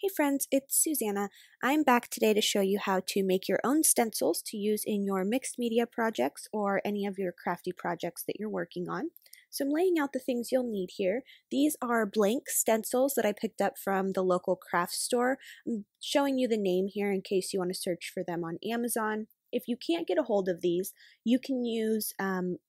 Hey friends, it's Susanna. I'm back today to show you how to make your own stencils to use in your mixed media projects or any of your crafty projects that you're working on. So I'm laying out the things you'll need here. These are blank stencils that I picked up from the local craft store. I'm showing you the name here in case you want to search for them on Amazon. If you can't get a hold of these, you can use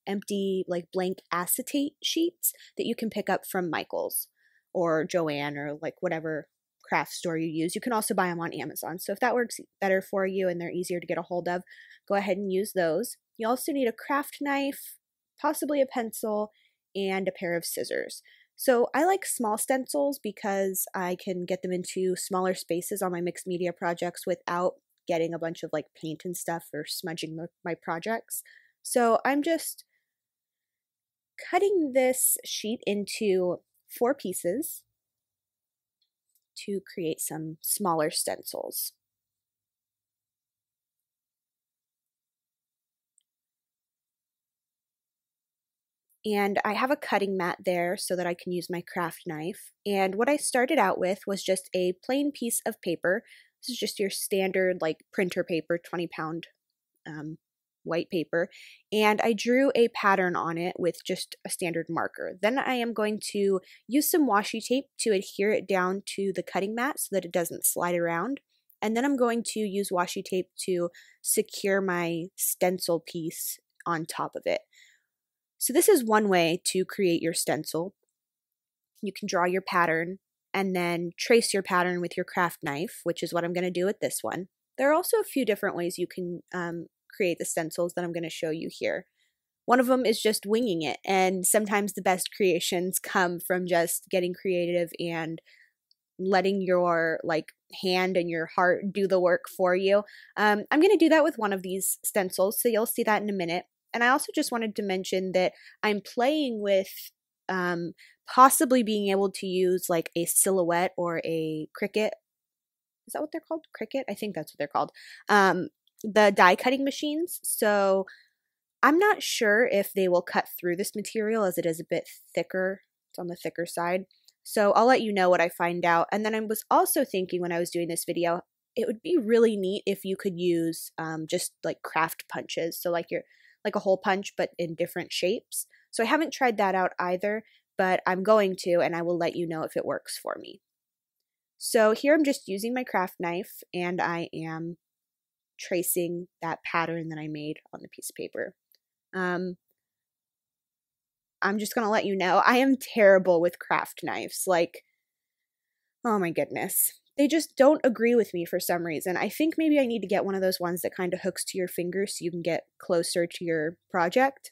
empty blank acetate sheets that you can pick up from Michael's or Joann or whatever craft store you use. You can also buy them on Amazon. So if that works better for you and they're easier to get a hold of, go ahead and use those. You also need a craft knife, possibly a pencil, and a pair of scissors. So I like small stencils because I can get them into smaller spaces on my mixed media projects without getting a bunch of paint and stuff or smudging my projects. So I'm just cutting this sheet into 4 pieces to create some smaller stencils. And I have a cutting mat there so that I can use my craft knife. And what I started out with was just a plain piece of paper. This is just your standard printer paper, 20-pound white paper. And I drew a pattern on it with just a standard marker. Then I am going to use some washi tape to adhere it down to the cutting mat so that it doesn't slide around. And then I'm going to use washi tape to secure my stencil piece on top of it. So this is one way to create your stencil. You can draw your pattern and then trace your pattern with your craft knife, which is what I'm going to do with this one. There are also a few different ways you can create the stencils that I'm going to show you here. One of them is just winging it, and sometimes the best creations come from just getting creative and letting your hand and your heart do the work for you. I'm going to do that with one of these stencils, so you'll see that in a minute. And I also just wanted to mention that I'm playing with possibly being able to use a silhouette or a Cricut. Is that what they're called? Cricut? I think that's what they're called. The die cutting machines. So I'm not sure if they will cut through this material as it is a bit thicker. It's on the thicker side. So I'll let you know what I find out. And then I was also thinking when I was doing this video, it would be really neat if you could use just craft punches. So your a hole punch, but in different shapes. So I haven't tried that out either, but I'm going to, and I will let you know if it works for me. So here I'm just using my craft knife, and I am tracing that pattern that I made on the piece of paper. I'm just going to let you know, I am terrible with craft knives. Oh my goodness. They just don't agree with me for some reason. I think maybe I need to get one of those ones that kind of hooks to your finger so you can get closer to your project.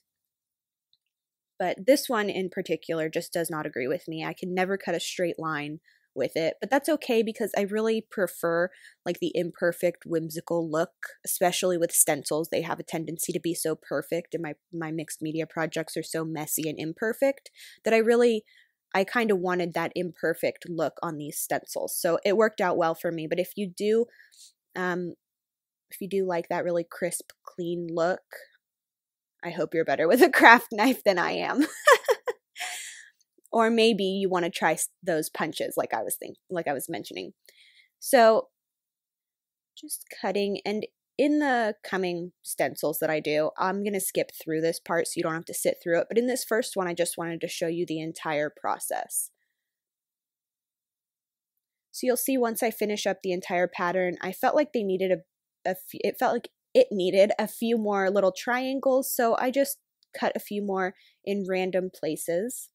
But this one in particular just does not agree with me. I can never cut a straight line with it, but that's okay because I really prefer the imperfect, whimsical look, especially with stencils. They have a tendency to be so perfect, and my mixed media projects are so messy and imperfect that I kind of wanted that imperfect look on these stencils. So it worked out well for me. But if you do like that really crisp, clean look, I hope you're better with a craft knife than I am. Or maybe you want to try those punches like I was mentioning. So just cutting, and in the coming stencils that I do, I'm going to skip through this part so you don't have to sit through it. But in this first one, I just wanted to show you the entire process. So you'll see once I finish up the entire pattern, I felt like they needed it needed a few more little triangles. So I just cut a few more in random places.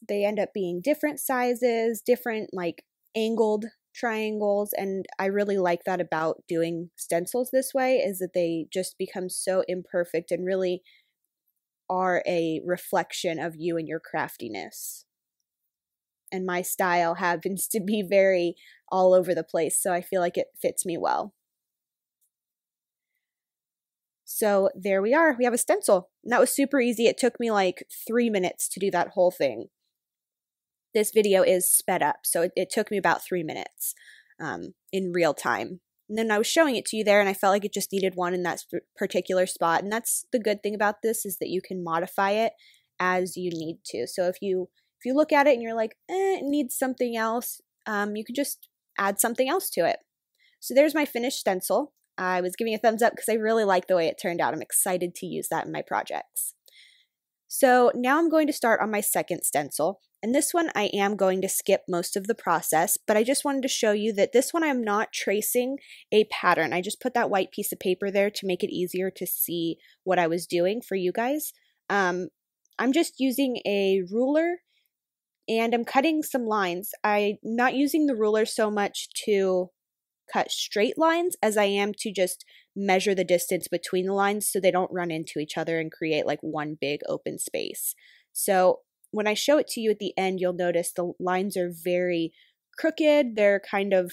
They end up being different sizes, different angled triangles, and I really like that about doing stencils this way, is that they just become so imperfect and really are a reflection of you and your craftiness. And my style happens to be very all over the place, so I feel like it fits me well. So there we are. We have a stencil. And that was super easy. It took me 3 minutes to do that whole thing. This video is sped up, so it took me about 3 minutes in real time. And then I was showing it to you there, and I felt like it just needed one in that particular spot. And that's the good thing about this, is that you can modify it as you need to. So if you If you look at it and you're like, it needs something else, you can just add something else to it. So there's my finished stencil. I was giving a thumbs up because I really like the way it turned out. I'm excited to use that in my projects. So now I'm going to start on my second stencil. And this one I am going to skip most of the process, but I just wanted to show you that this one I'm not tracing a pattern. I just put that white piece of paper there to make it easier to see what I was doing for you guys. I'm just using a ruler and I'm cutting some lines. I'm not using the ruler so much to cut straight lines as I am to just measure the distance between the lines so they don't run into each other and create like one big open space. So when I show it to you at the end, you'll notice the lines are very crooked. They're kind of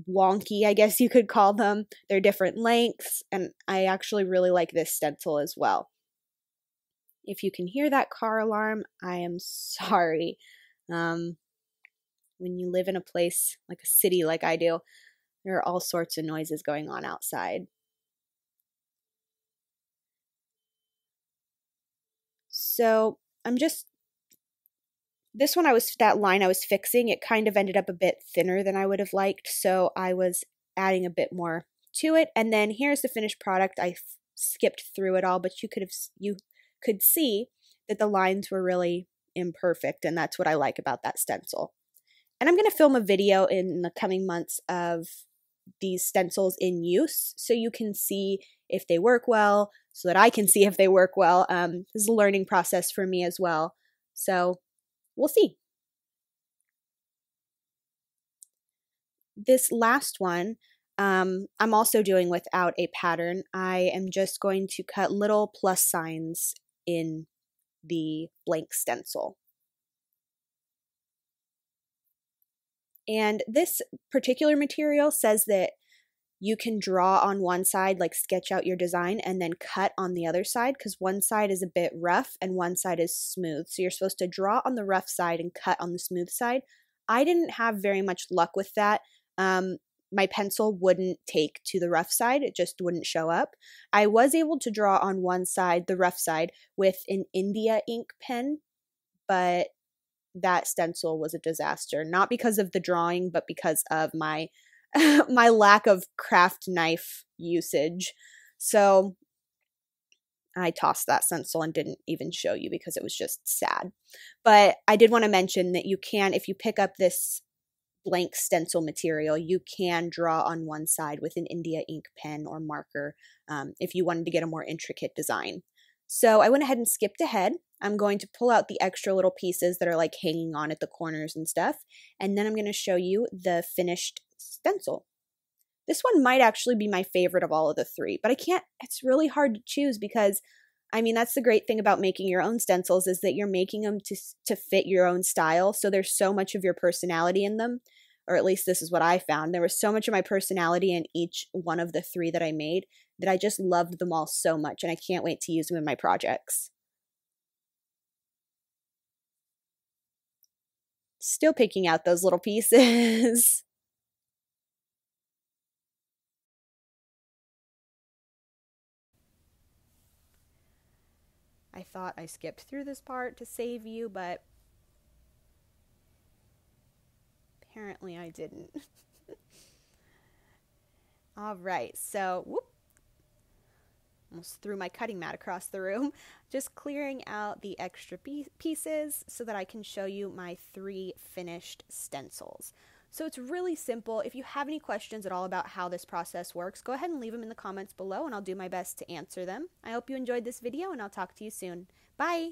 wonky, I guess you could call them. They're different lengths, and I actually really like this stencil as well. If you can hear that car alarm, I am sorry. When you live in a place like a city like I do, there are all sorts of noises going on outside. So this one that line I was fixing, it kind of ended up a bit thinner than I would have liked, so I was adding a bit more to it. And then here's the finished product. I skipped through it all, but you could see that the lines were really imperfect, and that's what I like about that stencil. And I'm going to film a video in the coming months of these stencils in use so you can see if they work well, so that I can see if they work well. This is a learning process for me as well. So we'll see. This last one, I'm also doing without a pattern. I am just going to cut little plus signs in the blank stencil. And this particular material says that you can draw on one side, like sketch out your design, and then cut on the other side, because one side is a bit rough and one side is smooth. So you're supposed to draw on the rough side and cut on the smooth side. I didn't have very much luck with that. My pencil wouldn't take to the rough side. It just wouldn't show up. I was able to draw on one side, the rough side, with an India ink pen, but that stencil was a disaster. Not because of the drawing, but because of my my lack of craft knife usage. So I tossed that stencil and didn't even show you because it was just sad. But I did want to mention that you can, if you pick up this blank stencil material, you can draw on one side with an India ink pen or marker if you wanted to get a more intricate design. So I went ahead and skipped ahead. I'm going to pull out the extra little pieces that are like hanging on at the corners and stuff, and then I'm going to show you the finished stencil. This one might actually be my favorite of all of the three, but it's really hard to choose because, I mean, that's the great thing about making your own stencils is that you're making them to fit your own style, so there's so much of your personality in them, or at least this is what I found. There was so much of my personality in each one of the three that I made that I just loved them all so much, and I can't wait to use them in my projects. Still picking out those little pieces. I thought I skipped through this part to save you, but apparently I didn't. All right, so whoop, almost threw my cutting mat across the room. Just clearing out the extra pieces so that I can show you my 3 finished stencils. So it's really simple. If you have any questions at all about how this process works, go ahead and leave them in the comments below and I'll do my best to answer them. I hope you enjoyed this video and I'll talk to you soon. Bye!